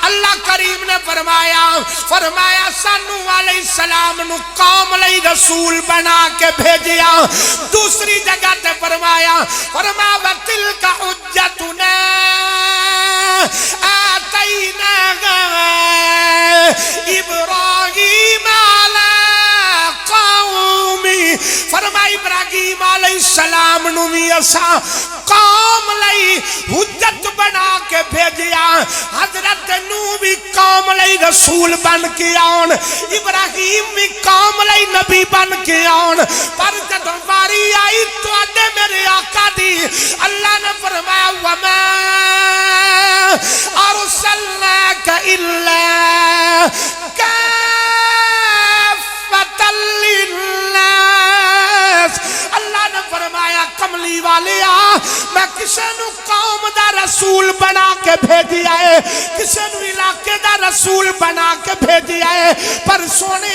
اللہ کریم نے فرمایا سانو علیہ السلام نو قوم لئی رسول بنا کے بھیجیا. دوسری جگہ تے فرمایا وَتِلْكَ حُجَّتُنَا آتَيْنَاهَا إِبْرَاهِيمَ عَلَىٰ قَوْمِهِ. فرمایا ابراہیم علیہ السلام نو بھی اسا قوم لئی حجت بنا کے بھیجیا. حضرت نوح بھی قوم لئی رسول بن کے آن, ابراہیم بھی قوم لئی نبی بن کے آن. پر جب باری آئی تو آدھے میرے آقا دی اللہ نے فرمایا وَمَا أَرْسَلْنَاكَ إِلَّا كَافَّةً لِلنَّاسِ. اللہ نے فرمایا کملی والے میں کسے نو قوم دا رسول بنا کے بھیجیا ہے, کسے نو علاقے دا رسول بنا کے بھیجیا ہے. پر سونے